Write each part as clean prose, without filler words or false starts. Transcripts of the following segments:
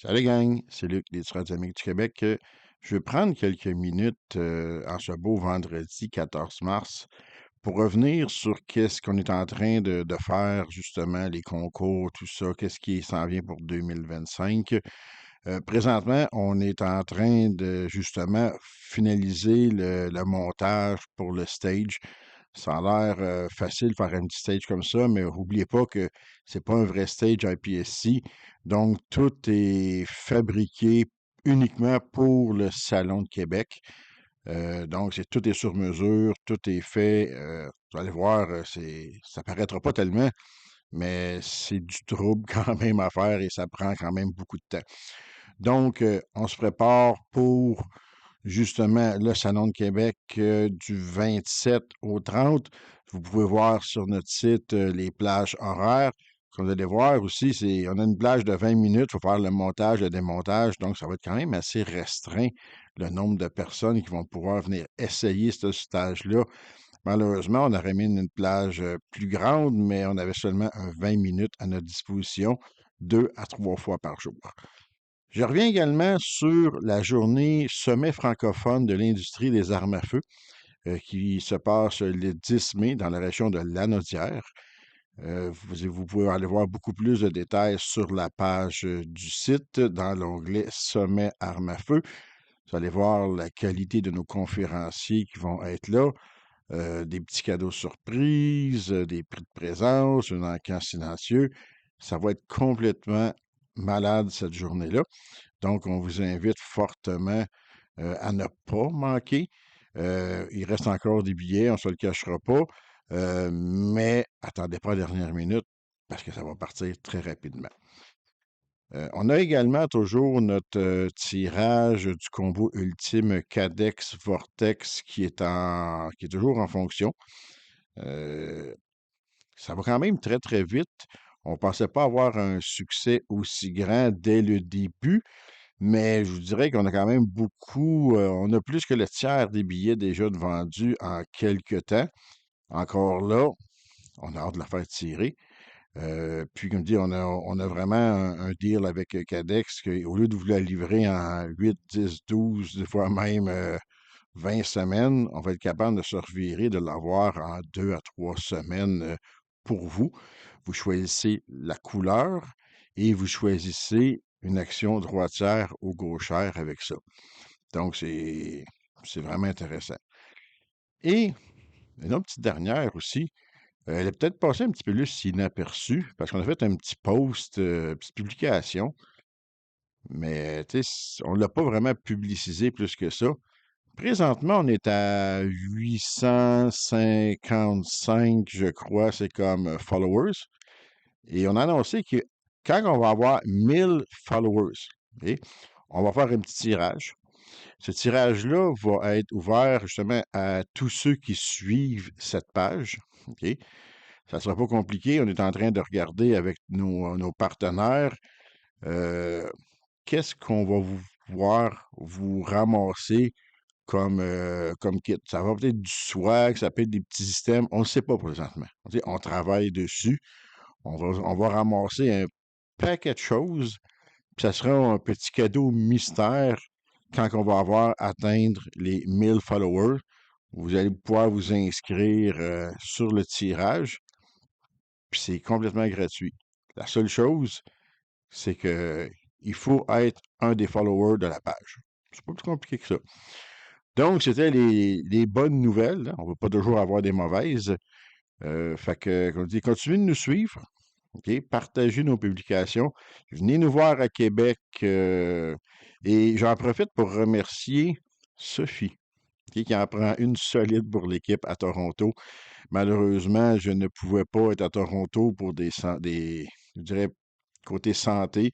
Salut gang, c'est Luc des Tirades Amis du Québec. Je vais prendre quelques minutes en ce beau vendredi 14 mars pour revenir sur qu'est-ce qu'on est en train de faire, justement, les concours, tout ça, qu'est-ce qui s'en vient pour 2025. Présentement, on est en train de, justement, finaliser le montage pour le stage. Ça a l'air facile de faire un petit stage comme ça, mais n'oubliez pas que c'est pas un vrai stage IPSC. Donc, tout est fabriqué uniquement pour le Salon de Québec. Donc, tout est sur mesure, tout est fait. Vous allez voir, ça paraîtra pas tellement, mais c'est du trouble quand même à faire et ça prend quand même beaucoup de temps. Donc, on se prépare pour justement le Salon de Québec du 27 au 30. Vous pouvez voir sur notre site les plages horaires. Comme vous allez voir aussi, on a une plage de 20 minutes. Il faut faire le montage, le démontage. Donc, ça va être quand même assez restreint, le nombre de personnes qui vont pouvoir venir essayer ce stage-là. Malheureusement, on aurait mis une plage plus grande, mais on avait seulement un 20 minutes à notre disposition, 2 à 3 fois par jour. Je reviens également sur la journée sommet francophone de l'industrie des armes à feu qui se passe le 10 mai dans la région de Lanaudière. Vous pouvez aller voir beaucoup plus de détails sur la page du site dans l'onglet Sommet armes à feu. Vous allez voir la qualité de nos conférenciers qui vont être là, des petits cadeaux surprises, des prix de présence, un encamp silencieux. Ça va être complètement malade cette journée-là. Donc, on vous invite fortement à ne pas manquer. Il reste encore des billets, on ne se le cachera pas, mais attendez pas la dernière minute parce que ça va partir très rapidement. On a également toujours notre tirage du combo ultime Cadex Vortex qui est toujours en fonction. Euh, Ça va quand même très, très vite. On ne pensait pas avoir un succès aussi grand dès le début, mais je vous dirais qu'on a quand même beaucoup, on a plus que le tiers des billets déjà de vendus en quelques temps. Encore là, on a hâte de la faire tirer. Puis, comme dit, on a vraiment un deal avec Cadex qu'au lieu de vous la livrer en 8, 10, 12, des fois même 20 semaines, on va être capable de se revirer, de l'avoir en 2 à 3 semaines pour vous. Vous choisissez la couleur et vous choisissez une action droitière ou gauchère avec ça. Donc, c'est vraiment intéressant. Et une autre petite dernière aussi, elle est peut-être passée un petit peu plus inaperçue parce qu'on a fait un petit post, petite publication, mais tu sais, on ne l'a pas vraiment publicisé plus que ça. Présentement, on est à 855, je crois, c'est comme followers. Et on a annoncé que quand on va avoir 1000 followers, ok, on va faire un petit tirage. Ce tirage-là va être ouvert justement à tous ceux qui suivent cette page. OK? Ça ne sera pas compliqué. On est en train de regarder avec nos partenaires euh, qu'est-ce qu'on va vous voir vous ramasser comme kit. Ça va peut-être du swag, ça peut être des petits systèmes. On ne sait pas présentement. OK? On travaille dessus. On va ramasser un paquet de choses. Puis ça sera un petit cadeau mystère quand on va avoir atteindre les 1000 followers. Vous allez pouvoir vous inscrire sur le tirage, puis c'est complètement gratuit. La seule chose, c'est que il faut être un des followers de la page. C'est pas plus compliqué que ça. Donc, c'était les bonnes nouvelles, hein. On ne va pas toujours avoir des mauvaises. Fait que, comme je dis, continuez de nous suivre. OK? Partagez nos publications. Venez nous voir à Québec. Et j'en profite pour remercier Sophie, OK, qui en prend une solide pour l'équipe à Toronto. Malheureusement, je ne pouvais pas être à Toronto pour je dirais, côté santé.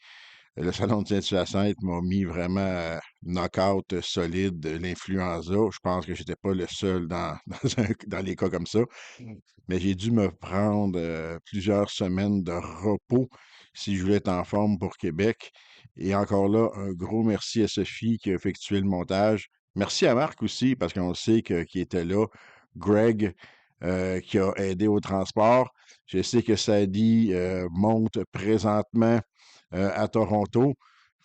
Le salon de Saint-Hyacinthe m'a mis vraiment knock-out solide de l'influenza. Je pense que j'étais pas le seul dans les cas comme ça. Mais j'ai dû me prendre plusieurs semaines de repos si je voulais être en forme pour Québec. Et encore là, un gros merci à Sophie qui a effectué le montage. Merci à Marc aussi, parce qu'on sait qu'il était là. Greg, qui a aidé au transport. Je sais que Sadie monte présentement à Toronto.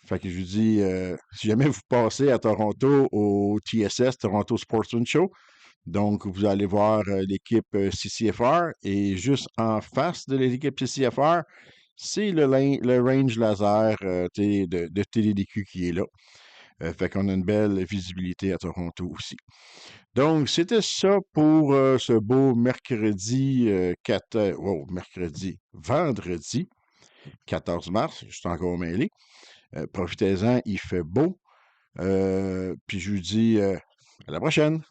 Fait que je lui dis, si jamais vous passez à Toronto au TSS, Toronto Sportsman Show, donc vous allez voir l'équipe CCFR et juste en face de l'équipe CCFR, c'est le range laser de TDDQ qui est là. Fait qu'on a une belle visibilité à Toronto aussi. Donc, c'était ça pour ce beau mercredi vendredi 14 mars, je suis encore mêlé. Profitez-en, il fait beau. Puis je vous dis à la prochaine.